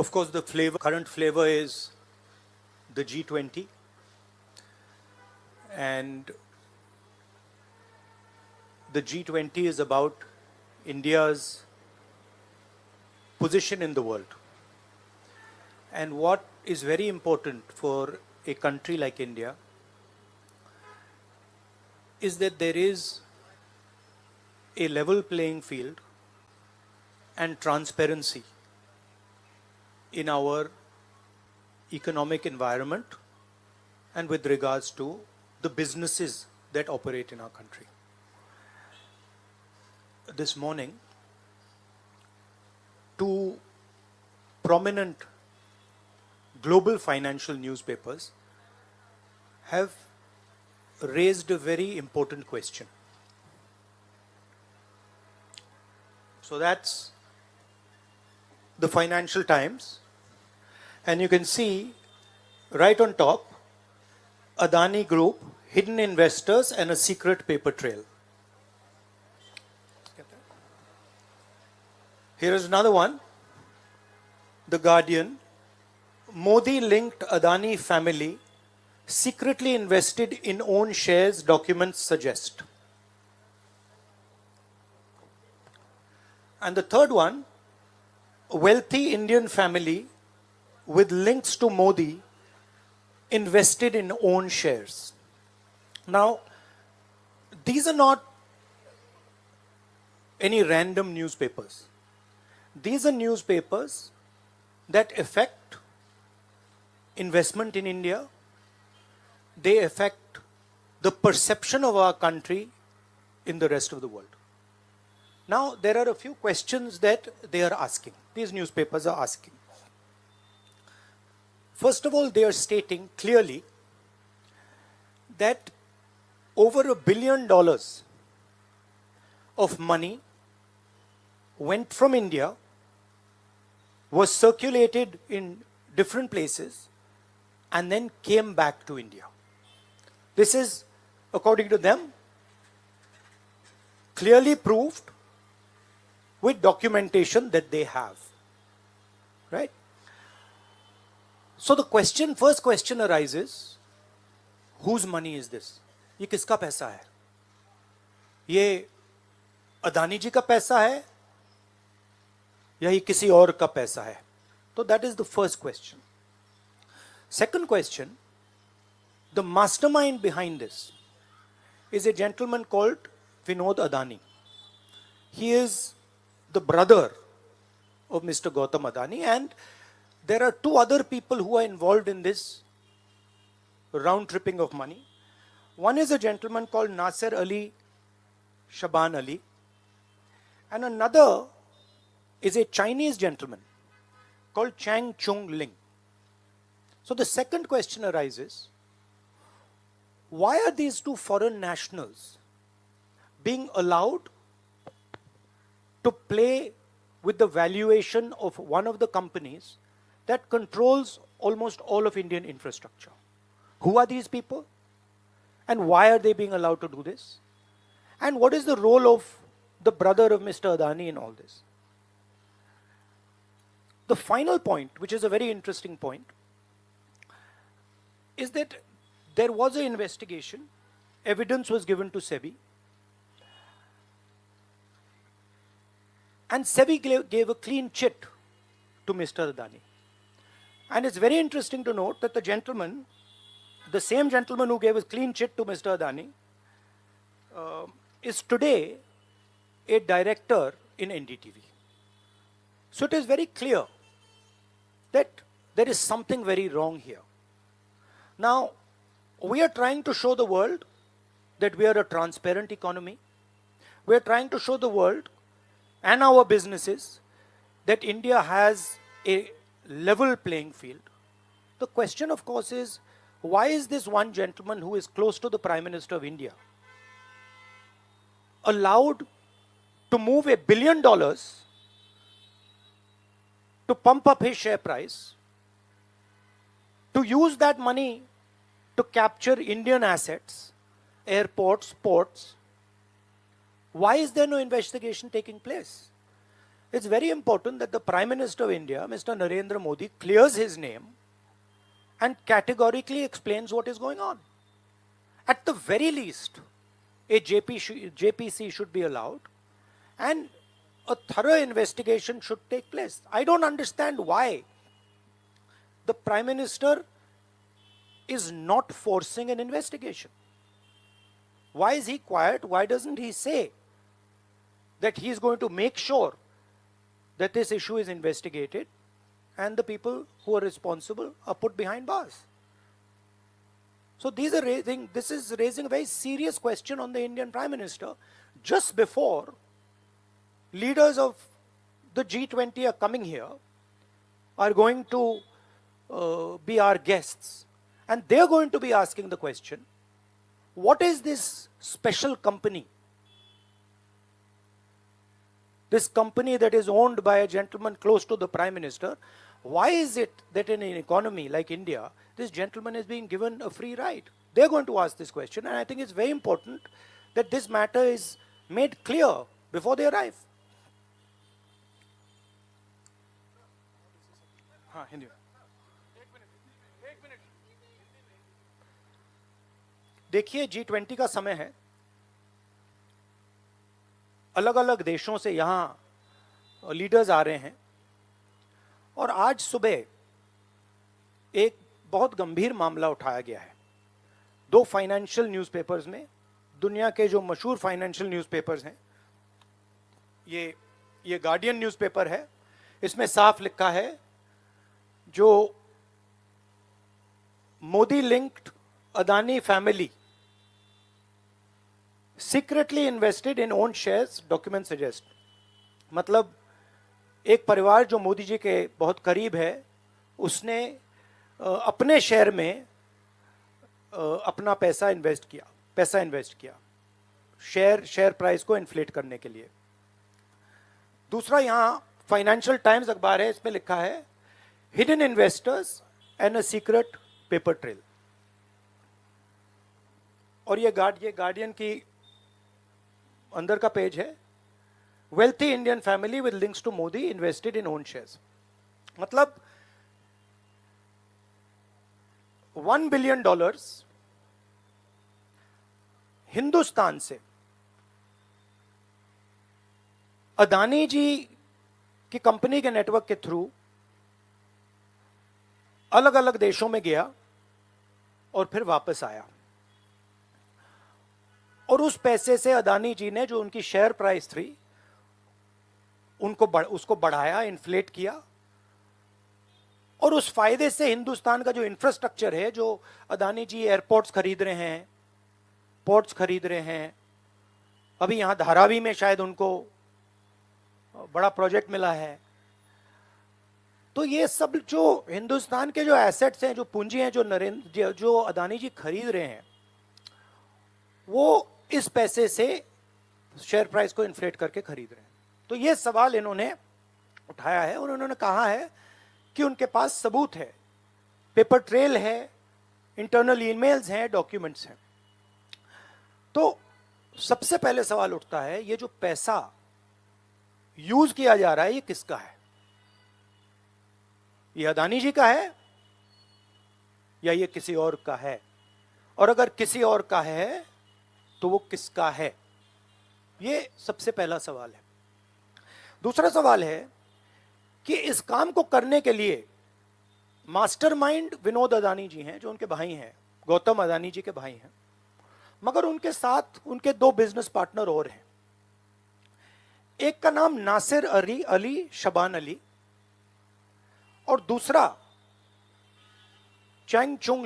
Of course, the current flavor is the G20, and the G20 is about India's position in the world. And what is very important for a country like India is that there is a level playing field and transparency in our economic environment and with regards to the businesses that operate in our country. This morning, two prominent global financial newspapers have raised a very important question. So that's the Financial Times, and you can see right on top, Adani Group, hidden investors and a secret paper trail. Here is another one, The Guardian, Modi-linked Adani family secretly invested in own shares, documents suggest. And the third one, a wealthy Indian family with links to Modi invested in own shares. Now, these are not any random newspapers. These are newspapers that affect investment in India. They affect the perception of our country in the rest of the world. Now, there are a few questions that they are asking. These newspapers are asking. First of all, they are stating clearly that over $1 billion of money went from India, was circulated in different places, and then came back to India. This is, according to them, clearly proved with documentation that they have. Right? So the first question arises, whose money is this? ये किसका पैसा है? ये अदानी जी का पैसा है या ये किसी और का पैसा है? So that is the first question. Second question, the mastermind behind this is a gentleman called Vinod Adani. He is the brother of Mr. Gautam Adani, and there are two other people who are involved in this round tripping of money. One is a gentleman called Nasser Ali Shaban Ali, and another is a Chinese gentleman called Chang Chung Ling. So the second question arises, why are these two foreign nationals being allowed to play with the valuation of one of the companies that controls almost all of Indian infrastructure? Who are these people? And why are they being allowed to do this? And what is the role of the brother of Mr. Adani in all this? The final point, which is a very interesting point, is that there was an investigation, evidence was given to SEBI, and SEBI gave a clean chit to Mr. Adani. And it's very interesting to note that the same gentleman who gave a clean chit to Mr. Adani, is today a director in NDTV. So it is very clear that there is something very wrong here. Now, we are trying to show the world that we are a transparent economy. We are trying to show the world and our businesses that India has a level playing field. The question, of course, is why is this one gentleman who is close to the Prime Minister of India allowed to move $1 billion to pump up his share price, to use that money to capture Indian assets, airports, ports? Why is there no investigation taking place? it's very important that the Prime Minister of India, Mr. Narendra Modi, clears his name and categorically explains what is going on. At the very least, a JPC should be allowed and a thorough investigation should take place. I don't understand why the Prime Minister is not forcing an investigation. Why is he quiet? Why doesn't he say that he is going to make sure that this issue is investigated and the people who are responsible are put behind bars? So this is raising a very serious question on the Indian Prime Minister just before leaders of the G20 are coming here, are going to be our guests, and they're going to be asking the question, what is this special company? This company that is owned by a gentleman close to the Prime Minister, why is it that in an economy like India, this gentleman is being given a free ride? They're going to ask this question, and I think it's very important that this matter is made clear before they arrive. हाँ, हिंदी में। देखिए, G20 का समय है, अलग अलग देशों से यहाँ लीडर्स आ रहे हैं, और आज सुबह एक बहुत गंभीर मामला उठाया गया है। दो फाइनेंशियल न्यूज़पेपर्स में, दुनिया के जो मशहूर फाइनेंशियल न्यूज़पेपर्स हैं, ये गार्डियन न्यूज़पेपर है, इसमें साफ लिखा है, जो Modi linked Adani family secretly invested in own shares, document suggest. मतलब एक परिवार जो मोदी जी के बहुत करीब है, उसने अपने शेयर में अपना पैसा इन्वेस्ट किया शेयर प्राइस को इन्फ्लेट करने के लिए। दूसरा, यहाँ फाइनेंशियल टाइम्स अखबार है, इसमें लिखा है hidden investors and a secret paper trail. और ये गार्डियन की अंदर का पेज है, wealthy Indian family with links to Modi invested in own shares. मतलब $1 बिलियन हिंदुस्तान से अदानी जी की कंपनी के नेटवर्क के थ्रू अलग अलग देशों में गया और फिर वापस आया, और उस पैसे से अदानी जी ने, जो उनकी शेयर प्राइस थी, उसको बढ़ाया, इन्फ्लेट किया, और उस फायदे से हिंदुस्तान का जो इंफ्रास्ट्रक्चर है, जो अदानी जी एयरपोर्ट्स खरीद रहे हैं, पोर्ट्स खरीद रहे हैं, अभी यहां धारावी में शायद उनको बड़ा प्रोजेक्ट मिला है, तो ये सब जो हिंदुस्तान के जो एसेट्स हैं, जो पूंजी हैं, जो अदानी जी खरीद रहे हैं, वो इस पैसे से शेयर प्राइस को इन्फ्लेट करके खरीद रहे हैं। तो ये सवाल इन्होंने उठाया है, और उन्होंने कहा है कि उनके पास सबूत है, पेपर ट्रेल है, इंटरनल ईमेल्स हैं, डॉक्यूमेंट्स हैं। तो सबसे पहले सवाल उठता है, ये जो पैसा यूज किया जा रहा है, ये किसका है? ये अदानी जी का है या ये किसी और का है? और अगर किसी और का है तो वो किसका है? ये सबसे पहला सवाल है। दूसरा सवाल है कि इस काम को करने के लिए मास्टरमाइंड विनोद अदानी जी हैं, जो उनके भाई हैं, गौतम अदानी जी के भाई हैं, मगर उनके साथ उनके दो बिजनेस पार्टनर और हैं। एक का नाम नासिर अली शबान अली, और दूसरा चैंग चुंग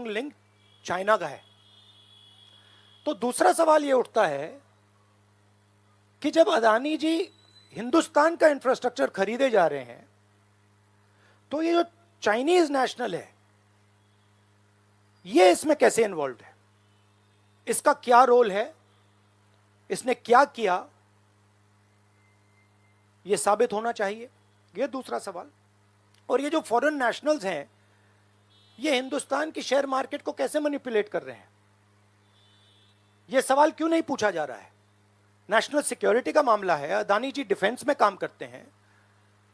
लिंग चाइना का है। तो दूसरा सवाल यह उठता है कि जब अदानी जी हिंदुस्तान का इंफ्रास्ट्रक्चर खरीदे जा रहे हैं, तो ये जो चाइनीज नेशनल है, ये इसमें कैसे इन्वॉल्व है? इसका क्या रोल है? इसने क्या किया? ये साबित होना चाहिए। ये दूसरा सवाल। और ये जो फॉरेन नेशनल्स हैं, ये हिंदुस्तान की शेयर मार्केट को कैसे मैनिपुलेट कर रहे हैं? ये सवाल क्यों नहीं पूछा जा रहा है? नेशनल सिक्योरिटी का मामला है, अदानी जी डिफेंस में काम करते हैं,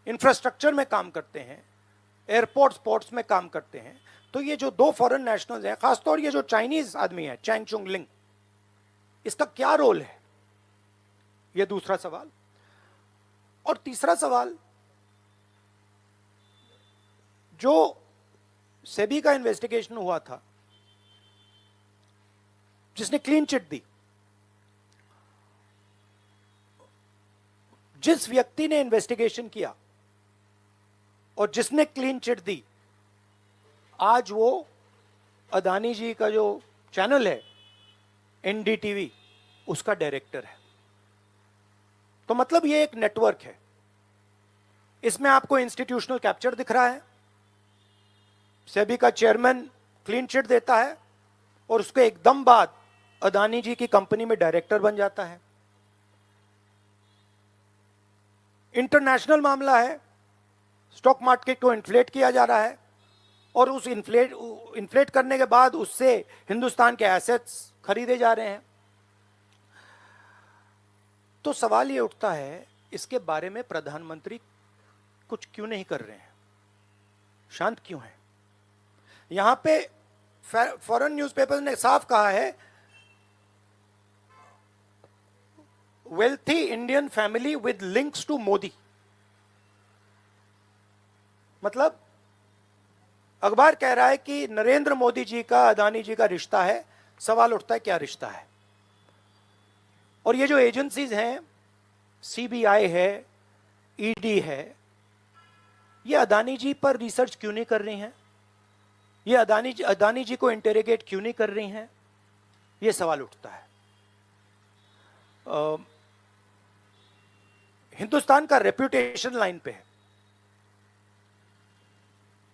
इंफ्रास्ट्रक्चर में काम करते हैं, एयरपोर्ट्स पोर्ट्स में काम करते हैं, तो ये जो दो फॉरेन नेशनल्स हैं, खासतौर ये जो चाइनीज आदमी है चैंग चुंग लिंग, इसका क्या रोल है, ये दूसरा सवाल। और तीसरा सवाल, जो सेबी का इन्वेस्टिगेशन हुआ था जिसने क्लीन चिट दी, जिस व्यक्ति ने इन्वेस्टिगेशन किया और जिसने क्लीन चिट दी, आज वो अदानी जी का जो चैनल है एनडीटीवी, उसका डायरेक्टर है। तो मतलब ये एक नेटवर्क है। इसमें आपको इंस्टीट्यूशनल कैप्चर दिख रहा है, सेबी का चेयरमैन क्लीन चिट देता है और उसके एकदम बाद अदानी जी की कंपनी में डायरेक्टर बन जाता है। इंटरनेशनल मामला है, स्टॉक मार्केट को इन्फ्लेट किया जा रहा है और उस इन्फ्लेट करने के बाद उससे हिंदुस्तान के एसेट्स खरीदे जा रहे हैं। तो सवाल ये उठता है, इसके बारे में प्रधानमंत्री कुछ क्यों नहीं कर रहे हैं, शांत क्यों हैं? यहां पे फॉरेन न्यूज़पेपर ने साफ कहा है, wealthy Indian family with links to Modi. मतलब अखबार कह रहा है कि नरेंद्र मोदी जी का अदानी जी का रिश्ता है। सवाल उठता है क्या रिश्ता है? और ये जो एजेंसीज हैं, सीबीआई है, ईडी है, ये अदानी जी पर रिसर्च क्यों नहीं कर रही हैं? ये अदानी जी को इंटेरोगेट क्यों नहीं कर रही हैं? ये सवाल उठता है। हिंदुस्तान का रेप्यूटेशन लाइन पे है।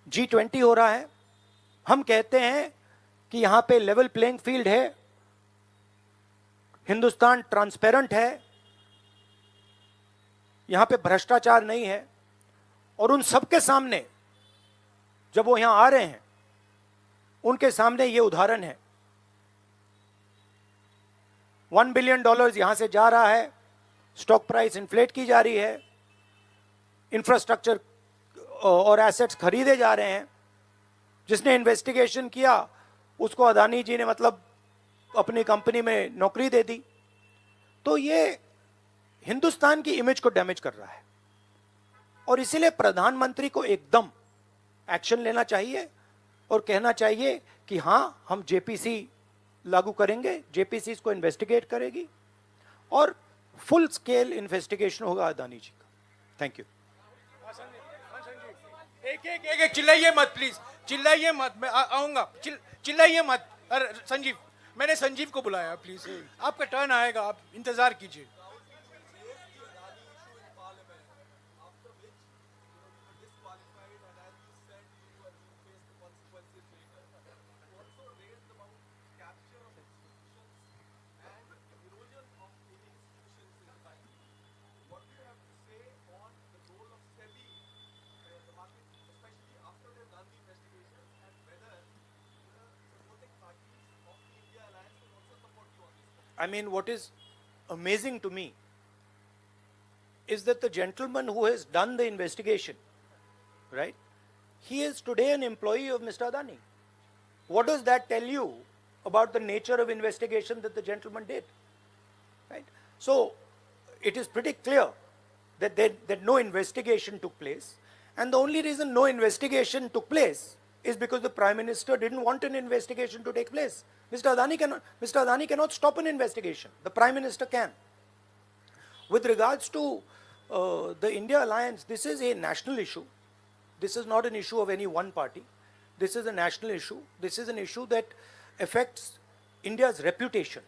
G20 हो रहा है, हम कहते हैं कि यहां पे लेवल प्लेइंग फील्ड है, हिंदुस्तान ट्रांसपेरेंट है, यहां पे भ्रष्टाचार नहीं है। और उन सबके सामने जब वो यहां आ रहे हैं, उनके सामने ये उदाहरण है, $1 बिलियन यहां से जा रहा है, स्टॉक प्राइस इन्फ्लेट की जा रही है, इंफ्रास्ट्रक्चर और एसेट्स खरीदे जा रहे हैं। जिसने इन्वेस्टिगेशन किया उसको अदानी जी ने मतलब अपनी कंपनी में नौकरी दे दी। तो ये हिंदुस्तान की इमेज को डैमेज कर रहा है और इसीलिए प्रधानमंत्री को एकदम एक्शन लेना चाहिए और कहना चाहिए कि हां, हम जेपीसी लागू करेंगे, जेपीसी इसको इन्वेस्टिगेट करेगी और फुल स्केल इन्वेस्टिगेशन होगा अदानी जी का। Thank you. एक चिल्लाइए मत प्लीज, चिल्लाइए मत, मैं आऊंगा। चिल्लाइए मत। अरे संजीव, मैंने संजीव को बुलाया, प्लीज आपका टर्न आएगा, आप इंतजार कीजिए। I mean, what is amazing to me is that the gentleman who has done the investigation, right, he is today an employee of Mr. Adani. What does that tell you about the nature of investigation that the gentleman did? Right? So, it is pretty clear that no investigation took place, and the only reason no investigation took place is because the Prime Minister didn't want an investigation to take place. Mr. Adani cannot stop an investigation. The Prime Minister can. With regards to the India alliance, this is a national issue. This is not an issue of any one party. This is a national issue. This is an issue that affects India's reputation,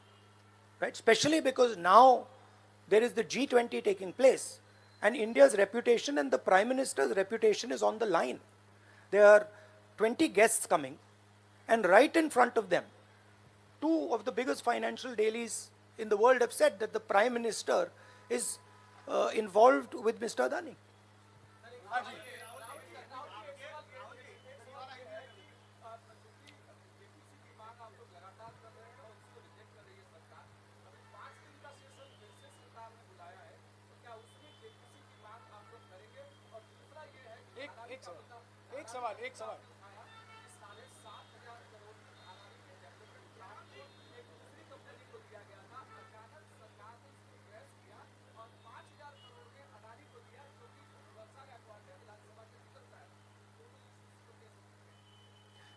right? Especially because now there is the G20 taking place, and India's reputation and the Prime Minister's reputation is on the line. There are 20 guests coming, and right in front of them, two of the biggest financial dailies in the world have said that the Prime Minister is involved with Mr. Adani. एक सवाल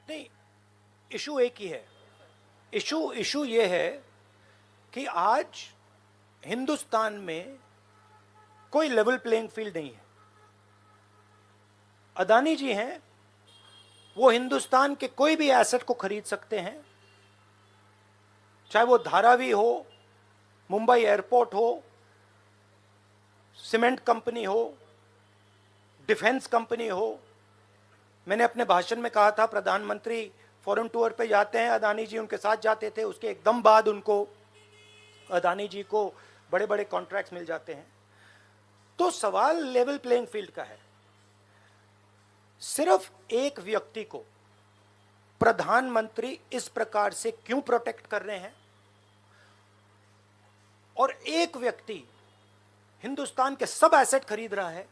नहीं, issue एक ही है। Issue ये है कि आज हिंदुस्तान में कोई लेवल प्लेइंग फील्ड नहीं है। अदानी जी हैं, वो हिंदुस्तान के कोई भी एसेट को खरीद सकते हैं, चाहे वो धारावी हो, मुंबई एयरपोर्ट हो, सीमेंट कंपनी हो, डिफेंस कंपनी हो। मैंने अपने भाषण में कहा था प्रधानमंत्री फॉरेन टूर पे जाते हैं, अदानी जी उनके साथ जाते थे, उसके एकदम बाद उनको अदानी जी को बड़े बड़े कॉन्ट्रैक्ट्स मिल जाते हैं। तो सवाल लेवल प्लेइंग फील्ड का है। सिर्फ एक व्यक्ति को प्रधानमंत्री इस प्रकार से क्यों प्रोटेक्ट कर रहे हैं, और एक व्यक्ति हिंदुस्तान के सब एसेट खरीद रहा है,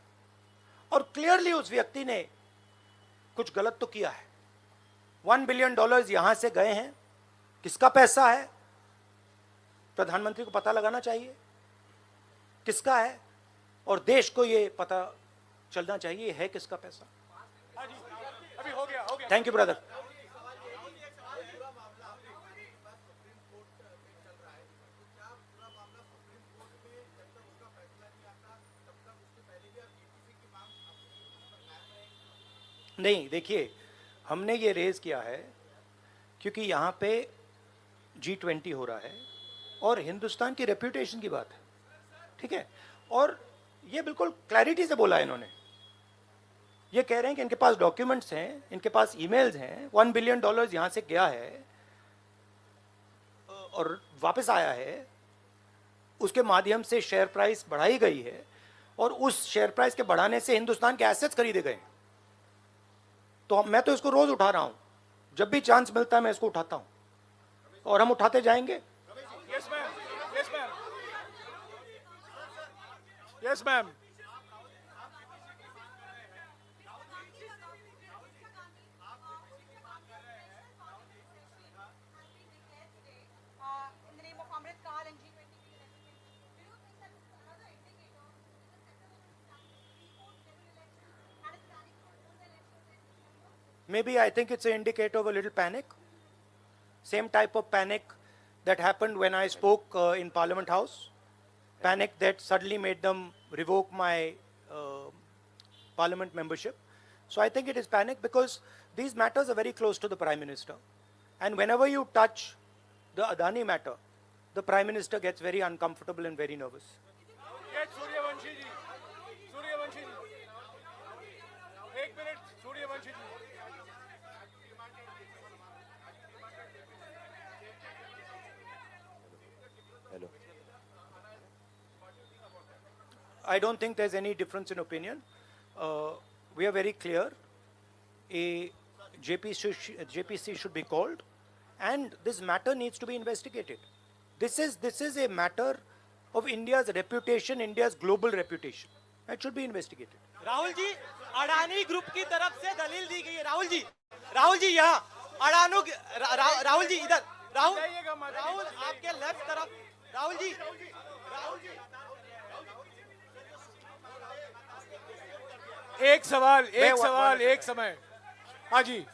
और क्लियरली उस व्यक्ति ने कुछ गलत तो किया है। $1 बिलियन यहां से गए हैं, किसका पैसा है? प्रधानमंत्री को पता लगाना चाहिए किसका है, और देश को यह पता चलना चाहिए है किसका पैसा। अभी हो गया थैंक यू ब्रदर। नहीं, देखिए, हमने ये रेज किया है क्योंकि यहाँ पे G20 हो रहा है और हिंदुस्तान की रेप्यूटेशन की बात है, ठीक है। और ये बिल्कुल क्लैरिटी से बोला है इन्होंने। ये कह रहे हैं कि इनके पास डॉक्यूमेंट्स हैं, इनके पास ईमेल्स हैं, $1 बिलियन यहाँ से गया है और वापस आया है, उसके माध्यम से शेयर प्राइस बढ़ाई गई है, और उस शेयर प्राइस के बढ़ाने से हिंदुस्तान के एसेट्स खरीदे गए। तो मैं तो इसको रोज उठा रहा हूं, जब भी चांस मिलता है मैं इसको उठाता हूं, और हम उठाते जाएंगे। Yes ma'am, yes ma'am, yes ma'am. Maybe I think it's an indicator of a little panic. Same type of panic that happened when I spoke in Parliament House. Panic that suddenly made them revoke my Parliament membership. So I think it is panic because these matters are very close to the Prime Minister. And whenever you touch the Adani matter, the Prime Minister gets very uncomfortable and very nervous. Get Suryavanshi ji. Suryavanshi ji. 1 minute, Suryavanshi ji. Hello. I don't think there's any difference in opinion. We are very clear. A JPC should be called, and this matter needs to be investigated. This is a matter of India's reputation, India's global reputation. It should be investigated. Rahul ji, Adani group की तरफ से दलील दी गई है। राहुल जी यहाँ राहुल जी इधर, राहुल आपके left तरफ, राहुल जी एक सवाल एक समय। हाँ जी,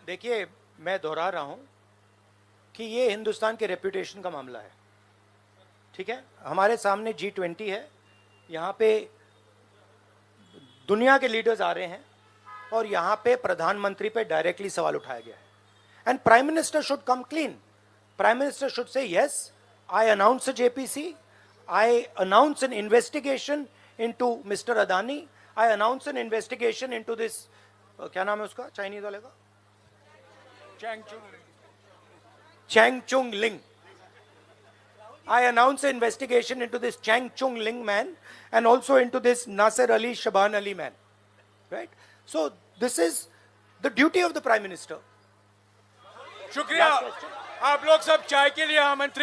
देखिए, मैं दोहरा रहा हूं कि ये हिंदुस्तान के रेपुटेशन का मामला है, ठीक है। हमारे सामने G20 है, यहाँ पे दुनिया के लीडर्स आ रहे हैं, और यहाँ पे प्रधानमंत्री पे डायरेक्टली सवाल उठाया गया है। And prime minister should come clean. Prime minister should say yes, I announce JPC, I announce N investigation into mister Adani, I announce N investigation into this, क्या नाम है उसका चाइनीज वाले का, Chang Chung Ling. I announce an investigation into this Chang Chung Ling man and also into this Nasser Ali Shaban Ali man. Right? So this is the duty of the Prime Minister. शुक्रिया आप लोग सब चाय के लिए आमंत्रित